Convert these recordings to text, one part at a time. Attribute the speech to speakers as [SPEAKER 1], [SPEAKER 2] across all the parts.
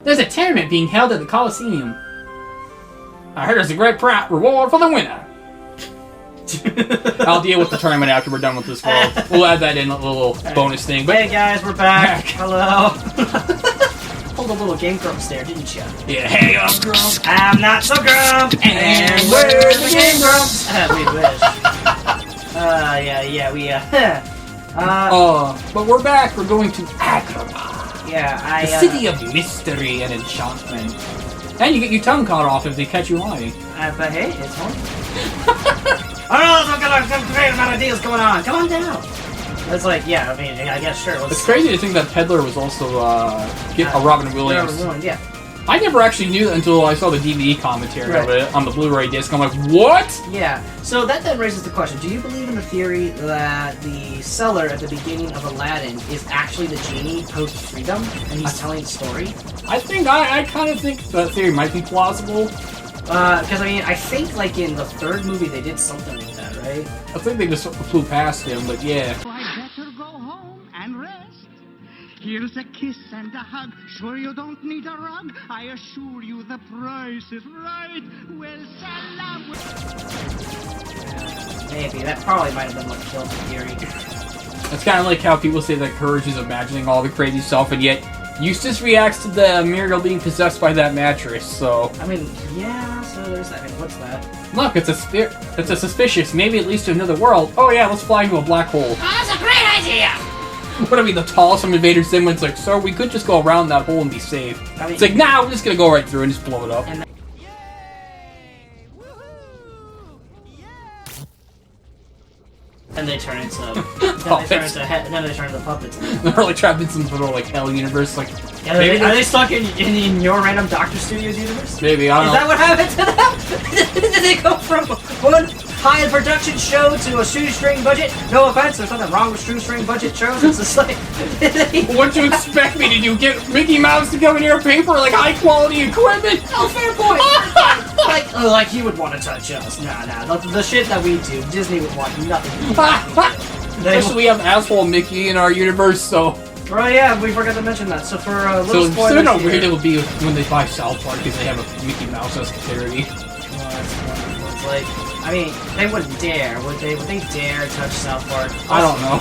[SPEAKER 1] There's a tournament being held at the Coliseum. I heard there's a great reward for the winner. I'll deal with the tournament after we're done with this world. We'll add that in a little bonus thing. But
[SPEAKER 2] hey guys, we're back. Hello. Pulled a little Game Grumps there, didn't you?
[SPEAKER 1] Yeah, hey, I'm Grump.
[SPEAKER 2] I'm not so Grump. And we're the Game Grumps. We wish.
[SPEAKER 1] But we're back. We're going to Agrabah.
[SPEAKER 2] Yeah,
[SPEAKER 1] the city of mystery and enchantment. And you get your tongue cut off if they catch you lying.
[SPEAKER 2] But hey, it's home. Oh no, there's some great amount of deals going on. Come on down. It's like, yeah, I mean, I guess sure.
[SPEAKER 1] It's crazy to think that Peddler was also a Robin Williams.
[SPEAKER 2] Robin Williams, yeah.
[SPEAKER 1] I never actually knew that until I saw the DVD commentary of it on the Blu-ray disc. I'm like, what?
[SPEAKER 2] Yeah. So that then raises the question: do you believe in the theory that the seller at the beginning of Aladdin is actually the genie post freedom, and he's telling the story?
[SPEAKER 1] I kind of think that theory might be plausible.
[SPEAKER 2] Because I mean, I think like in the third movie they did something like that, right?
[SPEAKER 1] I think they just flew past him, but yeah.
[SPEAKER 3] I'd better go home and rest. Here's a kiss and a hug. Sure you don't need a rug? I assure you the price is right. Well, salam.
[SPEAKER 2] Maybe. That probably might have been what killed the theory.
[SPEAKER 1] It's kind of like how people say that Courage is imagining all the crazy stuff, and yet Eustace reacts to the Muriel being possessed by that mattress, so...
[SPEAKER 2] I mean, yeah, so there's that. I mean, what's that?
[SPEAKER 1] Look, it's a suspicious. Maybe it leads to another world. Oh yeah, let's fly into a black hole.
[SPEAKER 2] Oh, that's a great idea!
[SPEAKER 1] What I mean, the tallest from Invader Zim was like, sir, we could just go around that hole and be safe. I mean, it's like, nah, we're just gonna go right through and just blow it up.
[SPEAKER 2] And they turn into
[SPEAKER 1] puppets.
[SPEAKER 2] Then they turn into puppets.
[SPEAKER 1] They're really trapped in some sort of like hell universe. Like,
[SPEAKER 2] yeah, are they stuck in your random Doctor Studios universe?
[SPEAKER 1] Maybe, I don't know.
[SPEAKER 2] Is that what happened to them? Did they go from one high production show to a shoestring budget? No offense, there's nothing wrong with shoestring budget shows. It's just like
[SPEAKER 1] what do you expect me to do? Get Mickey Mouse to go in here and pay for like high quality equipment?
[SPEAKER 2] Oh, fair point. like he would want to touch us. Nah. The shit that we do, Disney would want nothing to do.
[SPEAKER 1] Especially we have asshole Mickey in our universe, so...
[SPEAKER 2] Oh yeah, we forgot to mention that. So for a little spoilers
[SPEAKER 1] so how weird it would be when they buy South Park because they have a Mickey Mouse as charity.
[SPEAKER 2] Well, that's wonderful. It's like, I mean, they wouldn't dare, would they? Would they dare touch South Park?
[SPEAKER 1] I don't know.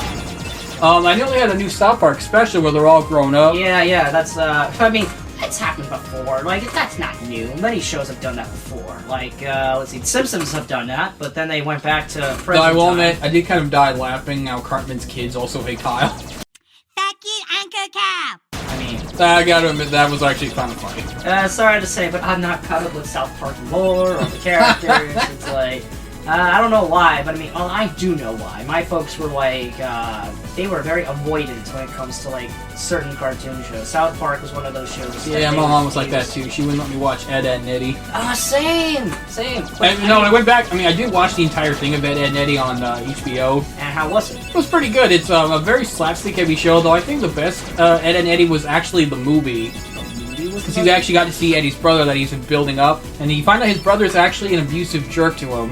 [SPEAKER 1] I know they had a new South Park special where they're all grown up.
[SPEAKER 2] Yeah, that's, I mean, it's happened before. Like, that's not new. Many shows have done that before. Like, let's see, Simpsons have done that, but then they went back to present
[SPEAKER 1] I will
[SPEAKER 2] time.
[SPEAKER 1] admit, I did kind of die laughing how Cartman's kids also hate Kyle.
[SPEAKER 3] Thank you, Uncle Cap.
[SPEAKER 2] I mean...
[SPEAKER 1] I gotta admit, that was actually kind of funny.
[SPEAKER 2] Sorry to say, but I'm not caught up with South Park lore or the characters. It's like... I don't know why, but I mean, well, I do know why. My folks were like, they were very avoidant when it comes to like certain cartoon shows. South Park was one of those shows.
[SPEAKER 1] Yeah, my mom was like that too. She wouldn't let me watch Ed, Edd, and Eddy.
[SPEAKER 2] Same.
[SPEAKER 1] And, no, when I went back, I mean, I did watch the entire thing of Ed, Edd, and Eddy on HBO.
[SPEAKER 2] And how was it?
[SPEAKER 1] It was pretty good. It's a very slapstick-heavy show, though I think the best Ed, Edd, and Eddy was actually the movie. Because you actually got to see Eddie's brother that he's been building up, and you find out his brother's actually an abusive jerk to him.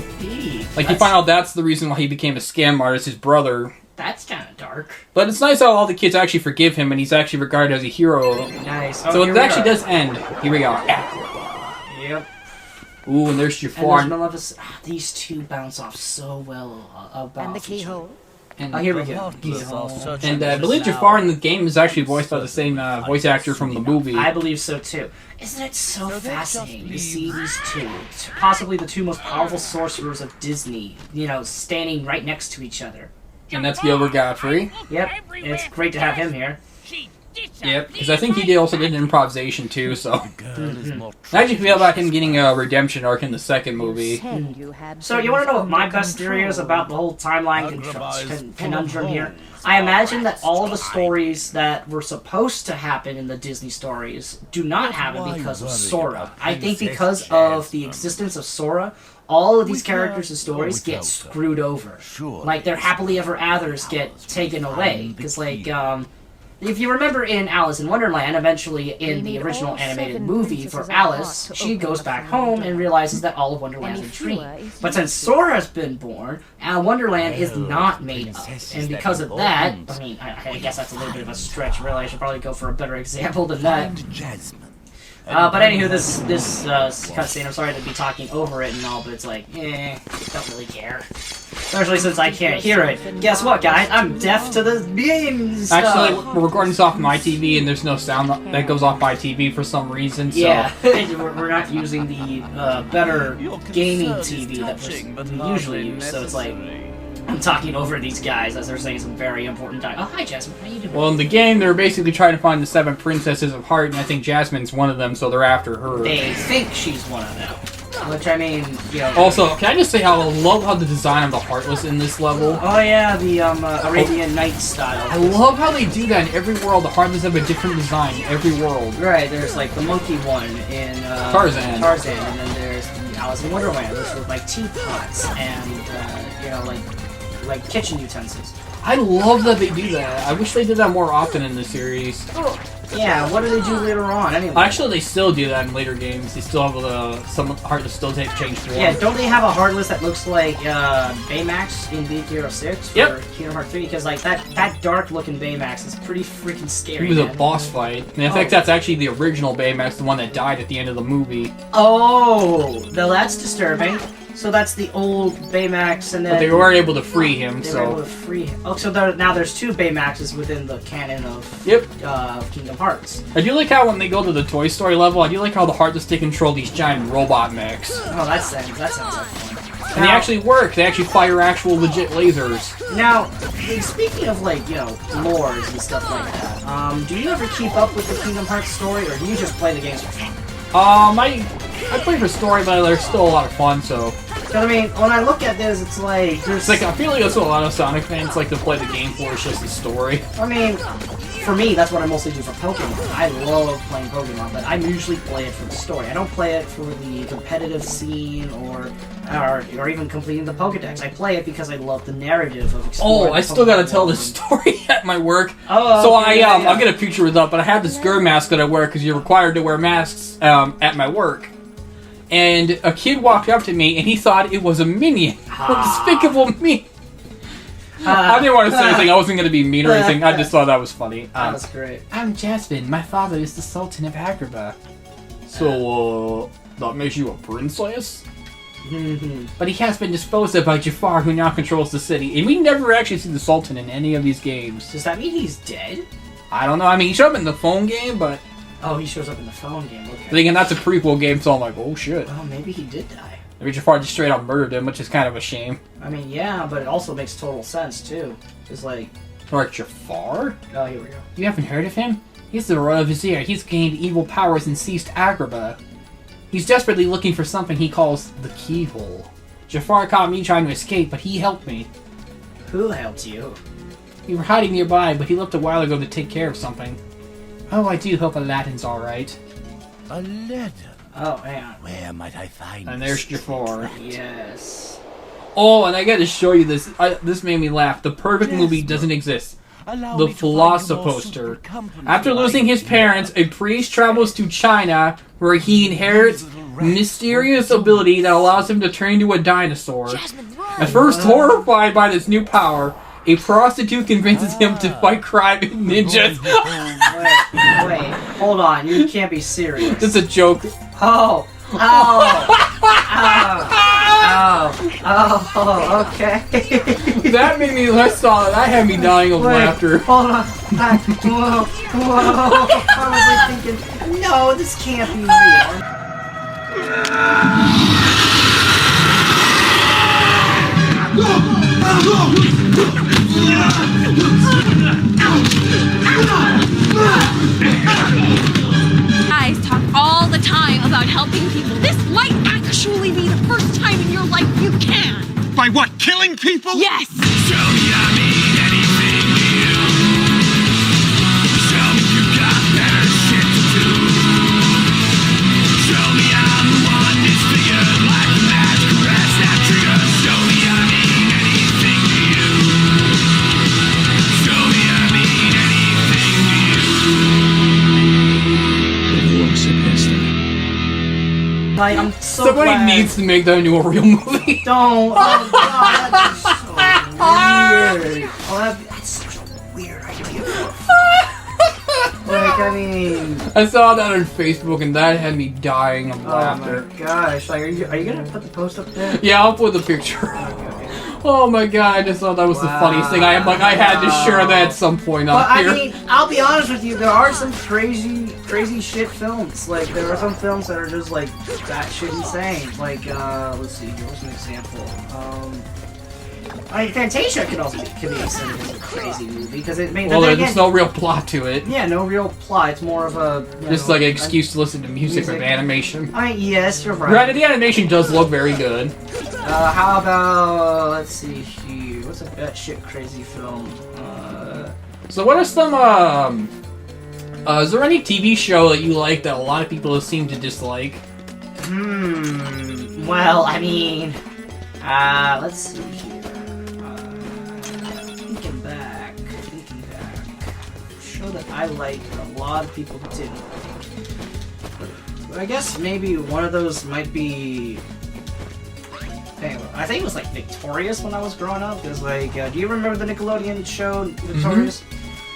[SPEAKER 1] Like, you find out that's the reason why he became a scam artist, his brother.
[SPEAKER 2] That's kind of dark.
[SPEAKER 1] But it's nice how all the kids actually forgive him, and he's actually regarded as a hero.
[SPEAKER 2] Nice.
[SPEAKER 1] So it actually does end. Here we go.
[SPEAKER 2] Yep.
[SPEAKER 1] Ooh, and there's Jafar.
[SPEAKER 2] And there's these two bounce off so well about
[SPEAKER 3] And the keyhole.
[SPEAKER 1] And
[SPEAKER 2] here we go.
[SPEAKER 1] And I believe Jafar in the game is actually voiced by the same voice actor from the movie.
[SPEAKER 2] I believe so too. Isn't it so fascinating to see these two, possibly the two most powerful sorcerers of Disney, you know, standing right next to each other?
[SPEAKER 1] And that's Gilbert Godfrey.
[SPEAKER 2] Yep, it's great to have him here.
[SPEAKER 1] Yep, because I think he also did an improvisation too, so... I actually feel like him getting a redemption arc in the second movie.
[SPEAKER 2] So you want to know what my best theory is about the whole timeline conundrum here? I imagine that all of the stories that were supposed to happen in the Disney stories do not happen because of Sora. I think because of the existence of Sora, all of these characters and stories get screwed over. Like, their happily ever afters get taken away. Because, like, if you remember in Alice in Wonderland, eventually in the original animated movie for Alice, she goes back home and realizes that all of Wonderland is a dream. But since Sora's been born, Wonderland is not made up. And because of that, I mean, I guess that's a little bit of a stretch, really. I should probably go for a better example than that. But anywho, this cutscene, I'm sorry to be talking over it and all, but it's like, don't really care. Especially since I can't hear it. Guess what, guys? I'm deaf to the game stuff.
[SPEAKER 1] Actually, we're recording this off my TV, and there's no sound that goes off my TV for some reason. So.
[SPEAKER 2] Yeah, we're not using the better gaming TV that we usually use, so it's like I'm talking over these guys as they're saying some very important time. Oh, hi, Jasmine. How you doing?
[SPEAKER 1] Well, in the game, they're basically trying to find the 7 princesses of Heart, and I think Jasmine's one of them, so they're after her.
[SPEAKER 2] They think she's one of them. Which, I mean, you know...
[SPEAKER 1] Also, can I just say how I love how the design of the Heartless in this level?
[SPEAKER 2] Oh, yeah, the Arabian Nights style.
[SPEAKER 1] I love how they do that in every world. The Heartless have a different design in every world.
[SPEAKER 2] Right, there's, like, the monkey one in...
[SPEAKER 1] Tarzan,
[SPEAKER 2] and then there's the Alice in Wonderland, which was, like, teapots and, you know, like kitchen utensils.
[SPEAKER 1] I love that they do that. I wish they did that more often in the series.
[SPEAKER 2] Oh, yeah, what do they do later on, anyway?
[SPEAKER 1] Actually, they still do that in later games. They still have some Heartless still change form.
[SPEAKER 2] Yeah, don't they have a Heartless that looks like Baymax in Beat Hero 6 for Kingdom Hearts 3? Because, like, that dark-looking Baymax is pretty freaking scary.
[SPEAKER 1] He was a boss fight. And in fact, that's actually the original Baymax, the one that died at the end of the movie.
[SPEAKER 2] Oh, now that's disturbing. So that's the old Baymax, and then...
[SPEAKER 1] But they were able to free him,
[SPEAKER 2] They were able to free him. Oh, so now there's 2 Baymaxes within the canon of Kingdom Hearts.
[SPEAKER 1] I do like how when they go to the Toy Story level, I do like how the Heartless take control of these giant robot mechs.
[SPEAKER 2] Oh, that sounds like fun.
[SPEAKER 1] And they actually work. They actually fire actual legit lasers.
[SPEAKER 2] Now, speaking of, like, you know, lores and stuff like that, do you ever keep up with the Kingdom Hearts story, or do you just play the games for fun?
[SPEAKER 1] I play for story, but they're still a lot of fun, so...
[SPEAKER 2] Because, I mean, when I look at this, it's like...
[SPEAKER 1] It's like, I feel like that's what a lot of Sonic fans like to play the game for, it's just the story.
[SPEAKER 2] I mean, for me, that's what I mostly do for Pokemon. I love playing Pokemon, but I usually play it for the story. I don't play it for the competitive scene or even completing the Pokedex. I play it because I love the narrative of exploring.
[SPEAKER 1] Oh, I still gotta tell the story at my work.
[SPEAKER 2] Oh,
[SPEAKER 1] so
[SPEAKER 2] okay,
[SPEAKER 1] I'll get a picture with up, but I have this GUR mask that I wear because you're required to wear masks at my work. And a kid walked up to me and he thought it was a minion. A despicable minion. I didn't want to say anything. I wasn't going to be mean or anything. I just thought that was funny.
[SPEAKER 2] That's great.
[SPEAKER 1] I'm Jasmine. My father is the Sultan of Agrabah. So, that makes you a princess? But he has been disposed of by Jafar, who now controls the city. And we never actually see the Sultan in any of these games.
[SPEAKER 2] Does that mean he's dead?
[SPEAKER 1] I don't know. I mean, he showed up in the phone game, but...
[SPEAKER 2] Oh, he shows up in the phone game, okay.
[SPEAKER 1] But again, that's a prequel game, so I'm like, oh shit.
[SPEAKER 2] Well, maybe he did die.
[SPEAKER 1] Maybe Jafar just straight up murdered him, which is kind of a shame.
[SPEAKER 2] I mean, yeah, but it also makes total sense, too. It's like...
[SPEAKER 1] Or Jafar?
[SPEAKER 2] Oh, here we go.
[SPEAKER 1] You haven't heard of him? He's the Royal Vizier. He's gained evil powers and seized Agrabah. He's desperately looking for something he calls the keyhole. Jafar caught me trying to escape, but he helped me.
[SPEAKER 2] Who helped you?
[SPEAKER 1] We were hiding nearby, but he left a while ago to take care of something. Oh, I do hope Aladdin's alright.
[SPEAKER 4] Aladdin?
[SPEAKER 2] Oh, man.
[SPEAKER 4] Where might I find
[SPEAKER 1] And there's Jafar.
[SPEAKER 2] Yes.
[SPEAKER 1] Oh, and I gotta show you this. This made me laugh. The perfect movie doesn't exist. The Philosophoster. After losing his parents, a priest travels to China, where he inherits mysterious ability that allows him to turn into a dinosaur. At first horrified by this new power, a prostitute convinces him to fight crime and ninjas.
[SPEAKER 2] Wait, hold on. You can't be serious.
[SPEAKER 1] It's a joke.
[SPEAKER 2] Oh, okay.
[SPEAKER 1] That made me less solid. That had me dying of laughter.
[SPEAKER 2] Hold on. Whoa. I was like thinking, no, this can't be real.
[SPEAKER 5] Guys talk all the time about helping people. This might actually be the first time in your life you can.
[SPEAKER 3] By what? Killing people?
[SPEAKER 5] Yes!
[SPEAKER 6] Show me I mean anything to you. Show me you got better shit to do. Show me I'm the one disfigured like a magic caress that triggers. Show me I mean anything to you. Show me I mean anything to you.
[SPEAKER 2] Like, I'm so
[SPEAKER 1] Somebody
[SPEAKER 2] glad.
[SPEAKER 1] needs to make that into a real movie.
[SPEAKER 2] Don't. Oh, God, that's so weird. Oh, that's such a weird idea. Like, I mean...
[SPEAKER 1] I saw that on Facebook and that had me dying of laughter.
[SPEAKER 2] Oh my gosh. Like, are you gonna put the post up there?
[SPEAKER 1] Yeah, I'll put the picture.
[SPEAKER 2] Okay.
[SPEAKER 1] Oh my god, I just thought that was the funniest thing. I had to share that at some point
[SPEAKER 2] But
[SPEAKER 1] on here.
[SPEAKER 2] I mean, I'll be honest with you, there are some crazy shit films. Like, there are some films that are just, like, that shit insane. Like, let's see, here was an example. I mean, Fantasia could also be considered as a crazy movie, because it made...
[SPEAKER 1] Well, there's no real plot to it.
[SPEAKER 2] Yeah, no real plot. It's more of a...
[SPEAKER 1] Just like an excuse to listen to music with animation.
[SPEAKER 2] I mean, yes, you're right.
[SPEAKER 1] Granted, the animation does look very good.
[SPEAKER 2] How about... Let's see here. What's a batshit crazy film?
[SPEAKER 1] So what are some, is there any TV show that you like that a lot of people seem to dislike?
[SPEAKER 2] Well, I mean... let's see here. Thinking back. A show that I like that a lot of people didn't like. But I guess maybe one of those might be... I think it was like Victorious when I was growing up. It was like, do you remember the Nickelodeon show Victorious?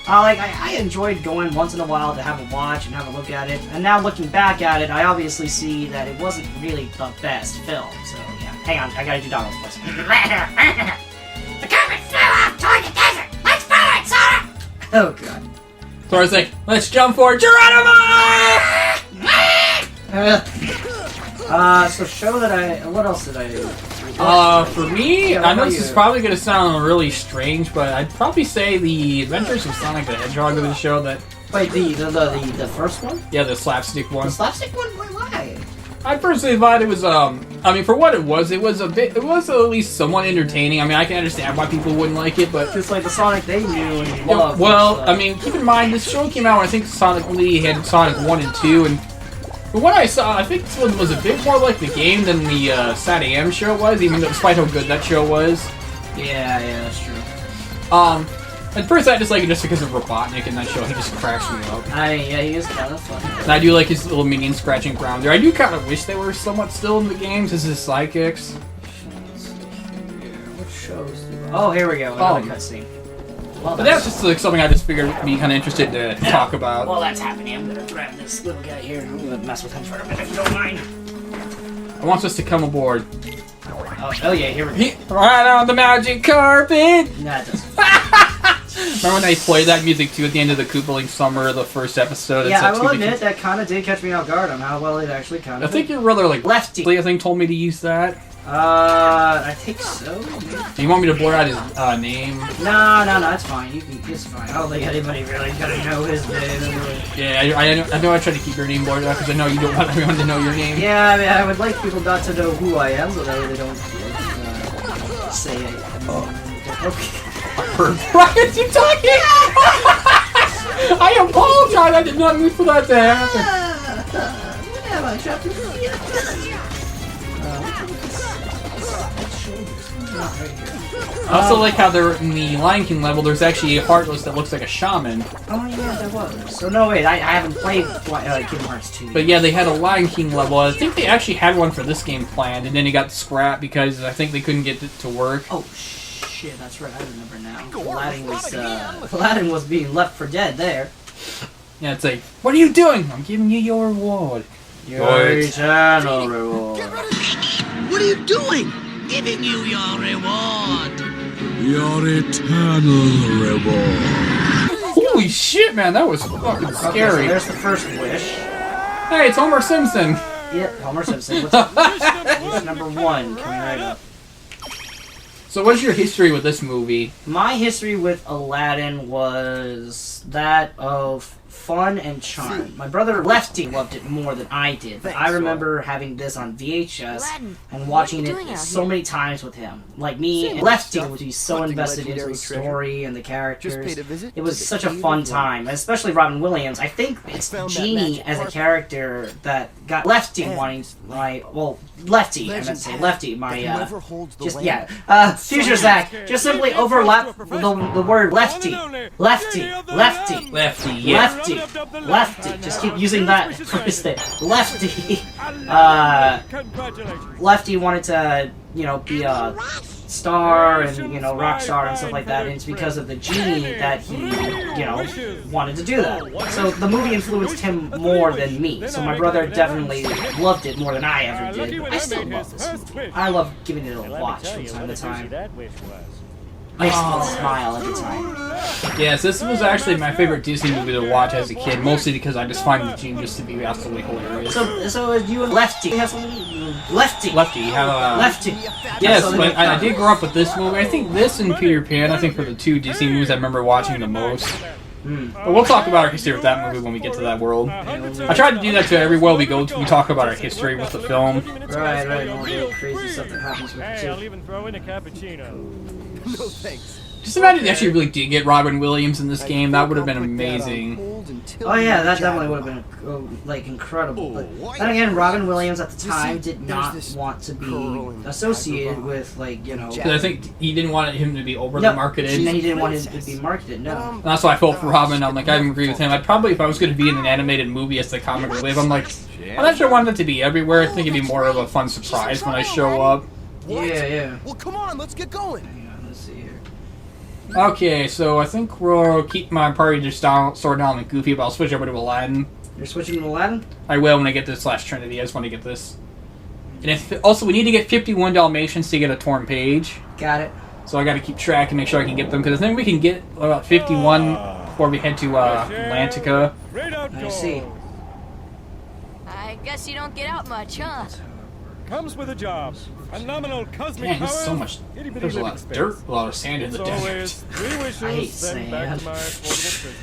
[SPEAKER 2] I enjoyed going once in a while to have a watch and have a look at it. And now looking back at it, I obviously see that it wasn't really the best film. So yeah, hang on, I gotta do Donald's voice. The comet flew off toward the desert. Let's follow it, Sora. Oh god.
[SPEAKER 1] So I was like, let's jump for Geronimo!
[SPEAKER 2] So show that what else did I do?
[SPEAKER 1] For me,
[SPEAKER 2] Yeah,
[SPEAKER 1] I know
[SPEAKER 2] what
[SPEAKER 1] this
[SPEAKER 2] about
[SPEAKER 1] is
[SPEAKER 2] you?
[SPEAKER 1] probably going to sound really strange, but I'd probably say the Adventures of Sonic the Hedgehog of the show that...
[SPEAKER 2] Wait, the first one?
[SPEAKER 1] Yeah, the slapstick one.
[SPEAKER 2] The slapstick one? Why?
[SPEAKER 1] I personally thought it was, I mean, for what it was at least somewhat entertaining. I mean, I can understand why people wouldn't like it, but...
[SPEAKER 2] Just like the Sonic they knew and loved.
[SPEAKER 1] Well, I mean, keep in mind, this show came out when I think Sonic Lee had Sonic 1 and 2, and from what I saw, I think this one was a bit more like the game than the Sat AM show was, even though, despite how good that show was.
[SPEAKER 2] Yeah, that's true.
[SPEAKER 1] At first I just like it just because of Robotnik in that show. He just cracks me up.
[SPEAKER 2] Yeah, he is kind of funny.
[SPEAKER 1] And I do like his little minion scratching ground there. I do kind of wish they were somewhat still in the games as his sidekicks.
[SPEAKER 2] What shows do I... Oh, here we go. Another cutscene. Well,
[SPEAKER 1] But that's just like something I just figured would be kind of interested to talk about.
[SPEAKER 2] While that's happening, I'm gonna grab this little guy here. I'm gonna mess with him for a minute, if you don't mind.
[SPEAKER 1] I want us to come aboard.
[SPEAKER 2] Oh yeah, here we go.
[SPEAKER 1] Right on the magic carpet!
[SPEAKER 2] Nah, it doesn't.
[SPEAKER 1] Remember when they played that music too at the end of the Koopa Link Summer, the first episode?
[SPEAKER 2] Yeah, I will admit that kind of did catch me off guard on how well it actually kind
[SPEAKER 1] I
[SPEAKER 2] of.
[SPEAKER 1] think your brother, like,
[SPEAKER 2] Lefty.
[SPEAKER 1] I think told me to use that.
[SPEAKER 2] I think so.
[SPEAKER 1] Do you want me to blur out his name?
[SPEAKER 2] No, it's fine. It's fine. I don't think anybody really gonna know his name.
[SPEAKER 1] Yeah, I know I try to keep your name blurred out because I know you don't want everyone to know your name.
[SPEAKER 2] Yeah, I mean, I would like people not to know who I am, so that way they don't say it. Okay.
[SPEAKER 1] Brian, you talking? I apologize. I did not mean for that to happen. I also like how they're in the Lion King level. There's actually a Heartless that looks like a shaman.
[SPEAKER 2] Oh yeah, there was. So no, wait, I haven't played Kingdom Hearts 2.
[SPEAKER 1] But yeah, they had a Lion King level. I think they actually had one for this game planned, and then it got scrapped because I think they couldn't get it to work.
[SPEAKER 2] Oh shit, that's right. I remember now. Aladdin was being left for dead there.
[SPEAKER 1] Yeah, it's like, what are you doing? I'm giving you your reward.
[SPEAKER 2] Your eternal reward.
[SPEAKER 4] What are you doing? Giving you your reward.
[SPEAKER 6] Your eternal reward.
[SPEAKER 1] Holy shit, man, that was fucking
[SPEAKER 2] Okay, so
[SPEAKER 1] scary.
[SPEAKER 2] there's the first wish.
[SPEAKER 1] Hey, it's Homer Simpson.
[SPEAKER 2] Yep, Homer Simpson. What's number 1 coming right up?
[SPEAKER 1] So what's your history with this movie?
[SPEAKER 2] My history with Aladdin was that of fun and charm. My brother Lefty loved it more than I did. But I remember having this on VHS and watching it so many times with him. Like me, Lefty would be so invested into the story and the characters. It was such a fun time, especially Robin Williams. I think it's Genie as a character that got Lefty wanting Lefty. I meant to say Lefty. Future Zach. Just simply overlap the word Lefty. Lefty.
[SPEAKER 1] Lefty, yeah.
[SPEAKER 2] Lefty. Lefty. Just keep using that phrase there. Lefty. Lefty wanted to, you know, be a star and, you know, rock star and stuff like that, and it's because of the genie that he, you know, wanted to do that. So the movie influenced him more than me. So my brother definitely loved it more than I ever did. But I still love this movie. I love giving it a watch from time to time. Makes me smile every time.
[SPEAKER 1] Yes, this was actually my favorite Disney movie to watch as a kid, mostly because I just find the gene just to be absolutely hilarious.
[SPEAKER 2] So you and Lefty have something? Lefty.
[SPEAKER 1] Lefty.
[SPEAKER 2] Lefty.
[SPEAKER 1] Yes, but I did grow up with this movie. I think this and Peter Pan, I think, were the two Disney movies I remember watching the most. But we'll talk about our history with that movie when we get to that world. I try to do that to every world we go to. We talk about our history with the film.
[SPEAKER 2] Right, all the crazy stuff that happens with
[SPEAKER 7] Hey,
[SPEAKER 2] it
[SPEAKER 7] I'll
[SPEAKER 2] too.
[SPEAKER 7] even throw in a cappuccino. No thanks.
[SPEAKER 1] Just imagine they actually really did get Robin Williams in this game. That would have been amazing.
[SPEAKER 2] Oh yeah, that definitely would have been like incredible. But then again, Robin Williams at the time did not want to be associated with, like, you know.
[SPEAKER 1] Because I think he didn't want him to be overly marketed.
[SPEAKER 2] And he didn't want him to be marketed. No.
[SPEAKER 1] And that's why I felt for Robin. I'm like, I agree with him. I'd probably, if I was going to be in an animated movie as the comic relief, I'm like, I'm not sure I wanted it to be everywhere. I think it'd be more of a fun surprise when I show up.
[SPEAKER 2] Yeah.
[SPEAKER 8] Well, come on, let's get going.
[SPEAKER 2] Hang on, let's see here.
[SPEAKER 1] Okay, so I think we'll keep my party just down, sort down and Goofy, but I'll switch over to Aladdin.
[SPEAKER 2] You're switching to Aladdin?
[SPEAKER 1] I will when I get this last Trinity. I just want to get this. And also, we need to get 51 Dalmatians to get a torn page.
[SPEAKER 2] Got it.
[SPEAKER 1] So I got to keep track and make sure I can get them, because then we can get about 51 before we head to Atlantica.
[SPEAKER 2] I see.
[SPEAKER 5] I guess you don't get out much, huh?
[SPEAKER 7] Comes with a job. A nominal cosmic
[SPEAKER 1] Man, there's
[SPEAKER 7] power.
[SPEAKER 1] so much.
[SPEAKER 7] Itty-bitty
[SPEAKER 1] There's a lot
[SPEAKER 7] living
[SPEAKER 1] of
[SPEAKER 7] space.
[SPEAKER 1] dirt, a lot of sand in
[SPEAKER 7] It's
[SPEAKER 1] the
[SPEAKER 7] always
[SPEAKER 1] desert.
[SPEAKER 7] 3 wishes,
[SPEAKER 2] I hate
[SPEAKER 7] then back to
[SPEAKER 2] sand.
[SPEAKER 7] my affordable prison.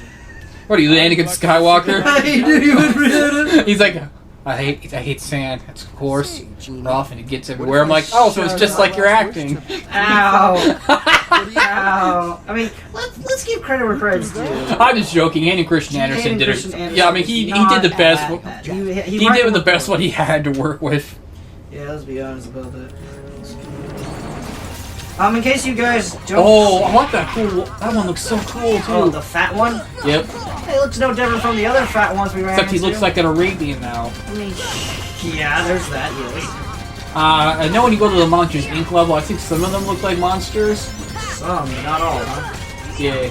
[SPEAKER 1] What are you, Anakin Skywalker?
[SPEAKER 2] I knew you would read it.
[SPEAKER 1] He's like, I hate sand. It's coarse, rough, and it gets everywhere. I'm like, oh, so it's just like you're acting.
[SPEAKER 2] Ow. Ow. I mean, let's give credit where credit's due.
[SPEAKER 1] I'm just joking. Andy Christian Anderson did it. Yeah, I mean, he did the best. He did the best what he had to work with.
[SPEAKER 2] Yeah, let's be honest about that. In case you guys don't.
[SPEAKER 1] Oh, I want that cool. That one looks so cool too.
[SPEAKER 2] Oh, the fat one?
[SPEAKER 1] Yep.
[SPEAKER 2] He looks no different from the other fat ones we ran
[SPEAKER 1] Except he
[SPEAKER 2] into.
[SPEAKER 1] looks like an Arabian now.
[SPEAKER 2] I mean, yeah, there's that, yes.
[SPEAKER 1] I know when you go to the Monsters Inc. level, I think some of them look like monsters.
[SPEAKER 2] Some, but not all, huh?
[SPEAKER 1] Yeah.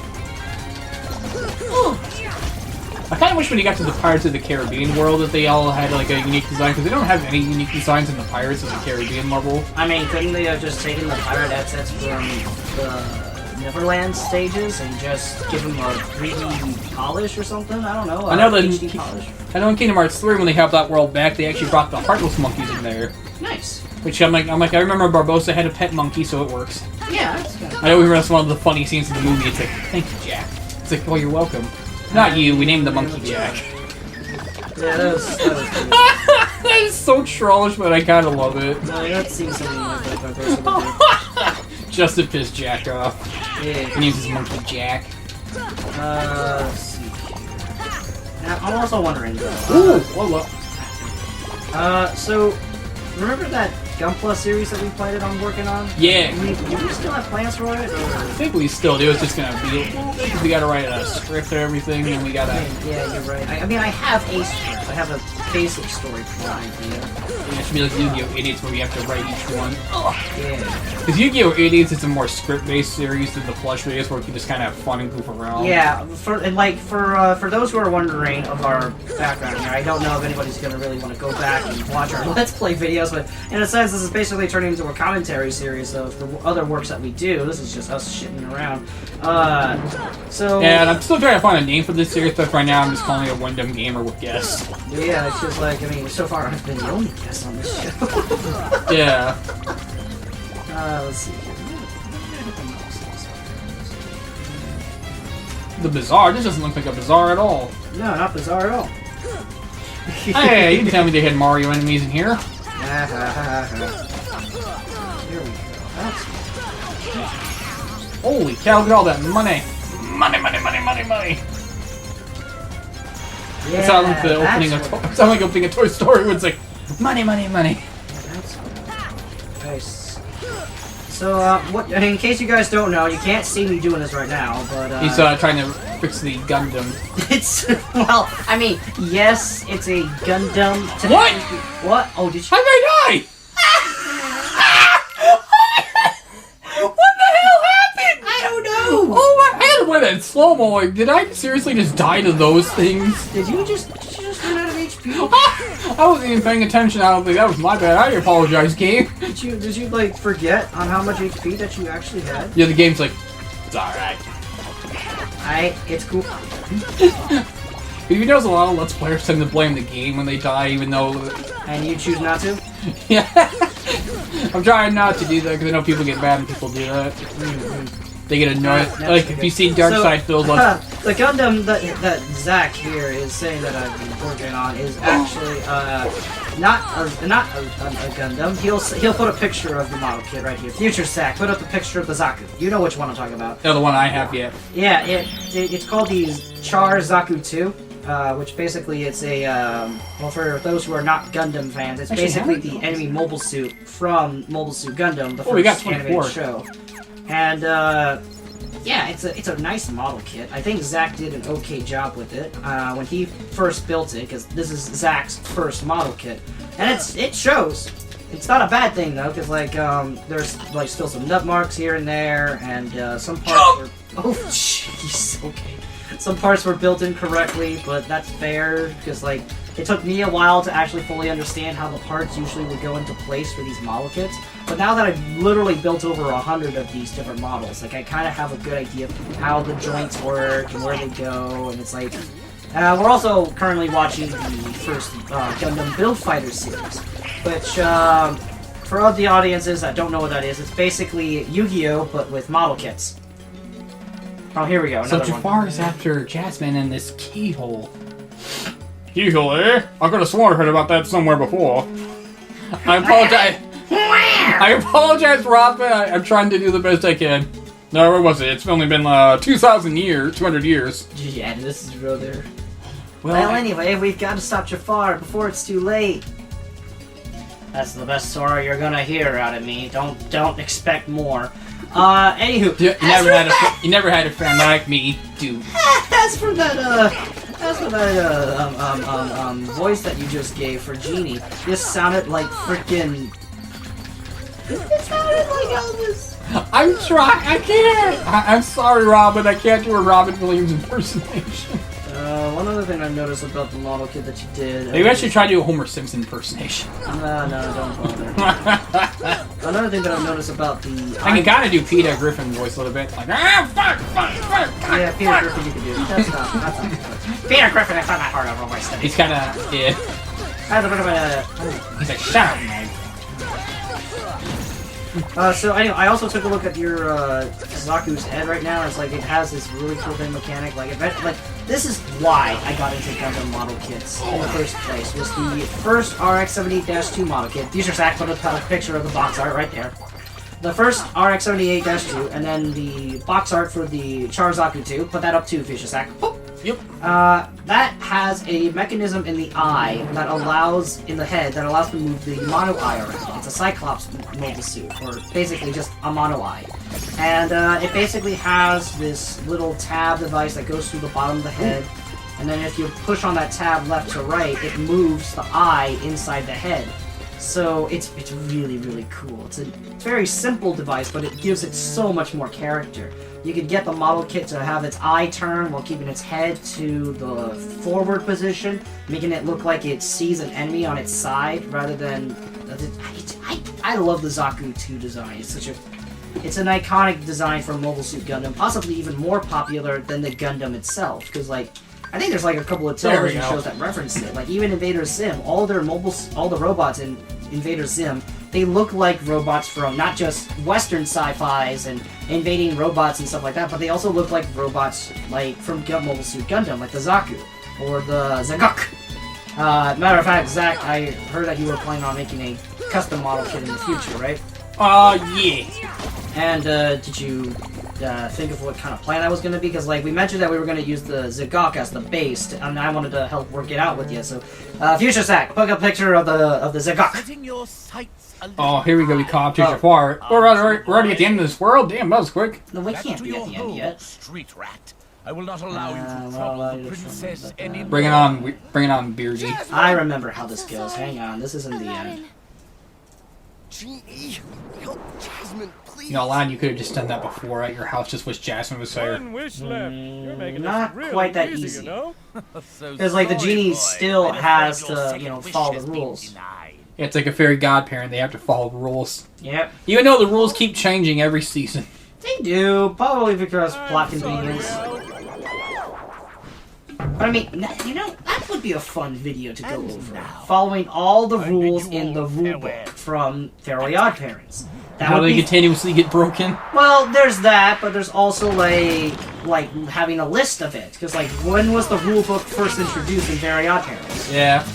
[SPEAKER 1] I kind of wish when you got to the Pirates of the Caribbean world that they all had like a unique design, because they don't have any unique designs in the Pirates of the Caribbean level.
[SPEAKER 2] I mean, couldn't they have just taken the pirate assets from the Neverland stages and just give them a 3D polish or something? I don't know.
[SPEAKER 1] I know that
[SPEAKER 2] HD polish.
[SPEAKER 1] I know in Kingdom Hearts 3 when they helped that world back, they actually brought the Heartless monkeys in there.
[SPEAKER 2] Nice.
[SPEAKER 1] Which I remember Barbossa had a pet monkey, so it works.
[SPEAKER 2] Yeah, that's good.
[SPEAKER 1] I know that's one of the funny scenes in the movie. It's like, thank you, Jack. It's like, oh, you're welcome. Not you. We named the monkey Jack.
[SPEAKER 2] Yeah, that was good.
[SPEAKER 1] That is so trollish, but I kind of love it.
[SPEAKER 2] No, that seems something like that Barbossa
[SPEAKER 1] Just to piss Jack off.
[SPEAKER 2] would do.
[SPEAKER 1] He names his monkey Jack.
[SPEAKER 2] Let's see here. Now, I'm also wondering, though.
[SPEAKER 1] Ooh, whoa.
[SPEAKER 2] So, remember that Gunpla series that we planned on working on?
[SPEAKER 1] Yeah.
[SPEAKER 2] Do we still have plans for it? Or?
[SPEAKER 1] I think we still do. It's just gonna be. Because we gotta write a script and everything, and we gotta.
[SPEAKER 2] Yeah, you're right. I mean, I have a script. I have a basic story plan idea.
[SPEAKER 1] It should be like Yu-Gi-Oh! Idiots where we have to write each one.
[SPEAKER 2] Yeah.
[SPEAKER 1] Because Yu-Gi-Oh! Idiots is a more script-based series than the plush videos where we can just kind of have fun and goof around.
[SPEAKER 2] Yeah, for those who are wondering of our background here, I don't know if anybody's gonna really want to go back and watch our Let's Play videos, but in a sense, this is basically turning into a commentary series of the other works that we do. This is just us shitting around. So
[SPEAKER 1] And I'm still trying to find a name for this series, but right now I'm just calling it a Wyndham Gamer with guests.
[SPEAKER 2] yeah, it's just like, I mean, so far I've been the only guest on this show.
[SPEAKER 1] Yeah.
[SPEAKER 2] Let's see here.
[SPEAKER 1] The Bazaar? This doesn't look like a bazaar at all.
[SPEAKER 2] No, not bizarre at all.
[SPEAKER 1] Hey, you can tell me they had Mario enemies in here.
[SPEAKER 2] Here we go. That's
[SPEAKER 1] Holy cow, look at all that money. Money, money, money, money, money.
[SPEAKER 2] yeah,
[SPEAKER 1] It sounds like the opening of Toy Story where it's like, money, money, money.
[SPEAKER 2] That's nice. So, in case you guys don't know, you can't see me doing this right now, but
[SPEAKER 1] He's trying to graphics of the Gundam.
[SPEAKER 2] It's, well, I mean, yes, it's a Gundam.
[SPEAKER 1] What?
[SPEAKER 2] What? Oh, did you?
[SPEAKER 1] How did I die? What the hell happened?
[SPEAKER 2] I don't know.
[SPEAKER 1] Oh my! I had to play that in slow mo. Like, did I seriously just die to those things?
[SPEAKER 2] Did you just run out of HP?
[SPEAKER 1] I wasn't even paying attention. I don't think that was my bad. I apologize, game.
[SPEAKER 2] Did you like forget on how much HP that you actually had?
[SPEAKER 1] Yeah, the game's like, it's alright.
[SPEAKER 2] It's cool.
[SPEAKER 1] If you notice, a lot of Let's Players tend to blame the game when they die, even though...
[SPEAKER 2] And you choose not to?
[SPEAKER 1] Yeah. I'm trying not to do that, because I know people get mad when people do that. They get annoyed. Like, if you see Darkseid feels like...
[SPEAKER 2] The Gundam that Zach here is saying that I've been working on is actually, not a Gundam. He'll put a picture of the model kit right here. Future Zach, put up the picture of the Zaku. You know which one I'm talking about.
[SPEAKER 1] No, the one I have yet.
[SPEAKER 2] Yeah, it's called the Char Zaku 2. Which basically it's a, well, for those who are not Gundam fans, it's basically the enemy mobile suit from Mobile Suit Gundam, the first animated show. And, yeah, it's a nice model kit. I think Zach did an okay job with it when he first built it, because this is Zach's first model kit. And it shows. It's not a bad thing, though, because, like, there's, like, still some nut marks here and there, and some parts were... Oh, jeez, okay. Some parts were built incorrectly, but that's fair, because, like, it took me a while to actually fully understand how the parts usually would go into place for these model kits. But now that I've literally built over 100 of these different models, like, I kind of have a good idea of how the joints work and where they go, and it's like... we're also currently watching the first Gundam Build Fighter series, which, for all the audiences that don't know what that is, it's basically Yu-Gi-Oh! But with model kits. Oh, here we go.
[SPEAKER 1] So Jafar is after Jasmine in this keyhole. Keyhole, eh? I could have sworn I heard about that somewhere before. I apologize. I apologize, Rob. I'm trying to do the best I can. No, where was it? It's only been 200 years.
[SPEAKER 2] Yeah, this is real there. Well, anyway, we've got to stop Jafar before it's too late. That's the best story you're gonna hear out of me. Don't expect more. Anywho,
[SPEAKER 1] you never had a friend like me, dude.
[SPEAKER 2] As for that voice that you just gave for Genie, this sounded like freaking. It sounded like Elvis.
[SPEAKER 1] I'm trying. I can't. I'm sorry, Robin. I can't do a Robin Williams impersonation.
[SPEAKER 2] One other thing I've noticed about the model kit that you did...
[SPEAKER 1] Maybe I should try to do a Homer Simpson impersonation.
[SPEAKER 2] No, don't bother. Another thing that I've noticed about the...
[SPEAKER 1] I can kind of do Peter Griffin voice a little bit. Like, fuck!
[SPEAKER 2] Yeah, Peter Griffin you can do. That's not Peter Griffin, it's not that hard of a voice.
[SPEAKER 1] He's kind of... Yeah.
[SPEAKER 2] Has a bit of a...
[SPEAKER 1] He's like, shut up, man.
[SPEAKER 2] So anyway, I also took a look at your Zaku's head right now. It's like it has this really cool thing mechanic. Like this is why I got into Gundam model kits in the first place. Was the first RX-78-2 model kit. Future Zach put a picture of the box art right there. The first RX-78-2, and then the box art for the Char Zaku 2. Put that up too, Future Zach.
[SPEAKER 1] Yep.
[SPEAKER 2] That has a mechanism in the eye that allows, in the head, that allows to move the mono eye around. It's a Cyclops mobile suit, or basically just a mono eye. And it basically has this little tab device that goes through the bottom of the head, and then if you push on that tab left to right, it moves the eye inside the head. So it's really, really cool. It's a very simple device, but it gives it so much more character. You could get the model kit to have its eye turn while keeping its head to the forward position, making it look like it sees an enemy on its side rather than... I love the Zaku 2 design. It's an iconic design for Mobile Suit Gundam, possibly even more popular than the Gundam itself, because like I think there's like a couple of television shows that reference it. Like even Invader Zim, all the robots in Invader Zim, they look like robots from not just Western sci-fis and invading robots and stuff like that, but they also look like robots like from Mobile Suit Gundam, like the Zaku or the Zagok. Matter of fact, Zach, I heard that you were planning on making a custom model kit in the future, right?
[SPEAKER 1] Yeah.
[SPEAKER 2] And did you think of what kind of plan that was going to be? Because like we mentioned that we were going to use the Zagok as the base, and I wanted to help work it out with you. So, Future Zach, put a picture of the Zagok.
[SPEAKER 1] Oh, here we go. We caught up to Jafar. We're already at the end of this world. Damn, that was quick.
[SPEAKER 2] No, we can't be at the end yet.
[SPEAKER 6] Street rat. I will not allow you to trouble the princess anymore.
[SPEAKER 1] Bring it on, Beardy.
[SPEAKER 2] I remember how this goes. Hang on, this isn't the end.
[SPEAKER 8] Genie, help Jasmine, please.
[SPEAKER 1] You know, Alan, you could have just done that before at your house. Just wish Jasmine was there.
[SPEAKER 7] One wish left. You're making
[SPEAKER 2] Not
[SPEAKER 7] this really
[SPEAKER 2] quite that
[SPEAKER 7] easy,
[SPEAKER 2] easy.
[SPEAKER 7] you know?
[SPEAKER 2] Because, like, the genie still has to, you know, follow the rules.
[SPEAKER 1] Yeah, it's like a fairy godparent. They have to follow the rules.
[SPEAKER 2] Yep.
[SPEAKER 1] Even though the rules keep changing every season.
[SPEAKER 2] They do, probably because plot convenience. But I mean, you know, that would be a fun video to go over. Following all the rules in the rulebook from Fairly Odd Parents. That
[SPEAKER 1] How
[SPEAKER 2] would
[SPEAKER 1] they
[SPEAKER 2] be...
[SPEAKER 1] continuously get broken.
[SPEAKER 2] Well, there's that, but there's also like having a list of it. Because like, when was the rulebook first introduced in Fairly Odd Parents?
[SPEAKER 1] Yeah.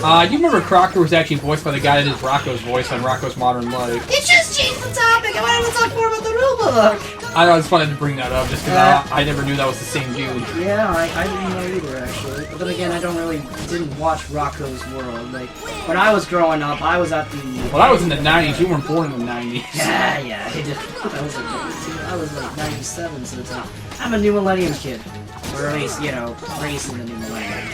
[SPEAKER 1] Do you remember Crocker was actually voiced by the guy that did Rocco's voice on Rocco's Modern Life?
[SPEAKER 2] It just changed the topic. I wanted to talk more about the rulebook.
[SPEAKER 1] I just wanted to bring that up just because I never knew that was the same dude.
[SPEAKER 2] Yeah, I didn't know either, actually. But then again, I didn't watch Rocco's World. Like, when I was growing up, I was at the...
[SPEAKER 1] Well, I was in the 90s. You weren't born in the 90s.
[SPEAKER 2] Yeah, I was like 97, so it's I'm a new millennium kid. Or at least, you know, raised in the new millennium.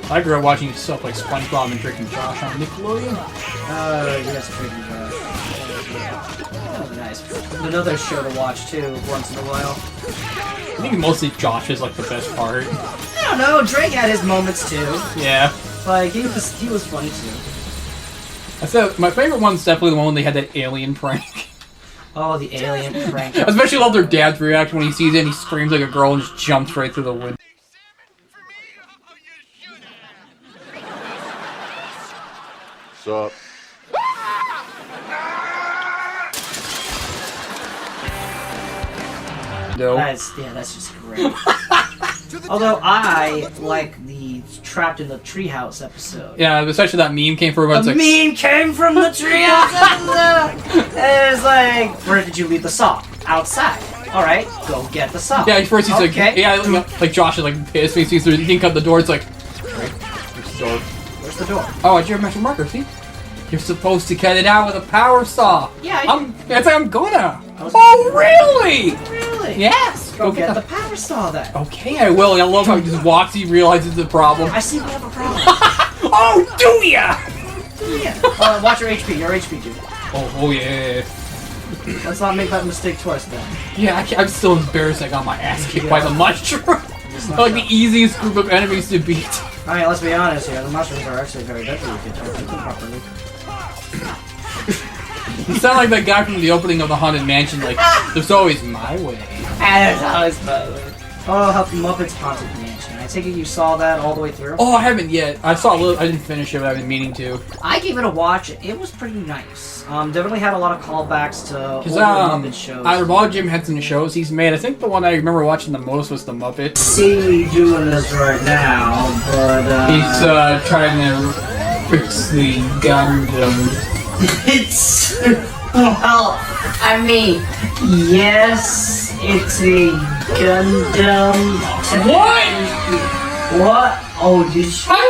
[SPEAKER 1] I grew up watching stuff like SpongeBob and Drake and Josh on Nickelodeon.
[SPEAKER 2] Yes, Drake and Josh. That was nice. Another show to watch, too, once in a while.
[SPEAKER 1] I think mostly Josh is like the best part.
[SPEAKER 2] I don't know, Drake had his moments, too.
[SPEAKER 1] Yeah.
[SPEAKER 2] Like, he was funny, too.
[SPEAKER 1] I said my favorite one's definitely the one when they had that alien prank.
[SPEAKER 2] Oh, the alien prank.
[SPEAKER 1] Especially love their dad's reaction when he sees it and he screams like a girl and just jumps right through the window.
[SPEAKER 8] Sup?
[SPEAKER 1] No.
[SPEAKER 2] That's just great. Although I like the Trapped in the Treehouse episode.
[SPEAKER 1] Yeah, especially that meme came from everyone's
[SPEAKER 2] The
[SPEAKER 1] like,
[SPEAKER 2] meme came from the treehouse episode! And it's like, where did you leave the saw? Outside. Alright, go get the saw.
[SPEAKER 1] yeah, first he's
[SPEAKER 2] Okay.
[SPEAKER 1] like, yeah, like Josh is like pissed. He sees he didn't cut the door. It's like, right, where's the door?
[SPEAKER 2] Where's the door?
[SPEAKER 1] Oh, I drew a magic marker. See, you're supposed to cut it out with a power saw.
[SPEAKER 2] Yeah,
[SPEAKER 1] It's like I'm gonna. Oh, really?
[SPEAKER 2] Really?
[SPEAKER 1] Yes.
[SPEAKER 2] Go get the power saw then.
[SPEAKER 1] Okay, I will. I love how he just walks. He realizes the problem.
[SPEAKER 2] I see we have a problem.
[SPEAKER 1] Oh, do ya?
[SPEAKER 2] Yeah. Watch your HP. Your HP, dude.
[SPEAKER 1] Oh yeah.
[SPEAKER 2] Let's not make that mistake twice then.
[SPEAKER 1] Yeah, I'm still embarrassed. I got my ass kicked by the mushroom. Like the easiest group of enemies to beat.
[SPEAKER 2] Alright, let's be honest here. The mushrooms are actually very deadly if you don't eat them properly.
[SPEAKER 1] You sound like that guy from the opening of the Haunted Mansion. Like, there's always my way.
[SPEAKER 2] And it's always my way. Oh, how Muppets Haunted Mansion. I take it you saw that all the way through?
[SPEAKER 1] Oh, I haven't yet. I saw a little. I didn't finish it, but I've been meaning to.
[SPEAKER 2] I gave it a watch. It was pretty nice. Definitely had a lot of callbacks to older
[SPEAKER 1] Because
[SPEAKER 2] Muppet shows.
[SPEAKER 1] out of all Jim Henson shows he's made, I think the one I remember watching the most was the Muppets.
[SPEAKER 2] See me doing this right now, but
[SPEAKER 1] He's trying to fix the Gundam.
[SPEAKER 2] it's well, I mean, yes, it's a Gundam.
[SPEAKER 1] What?
[SPEAKER 2] What? Oh, did you?
[SPEAKER 1] I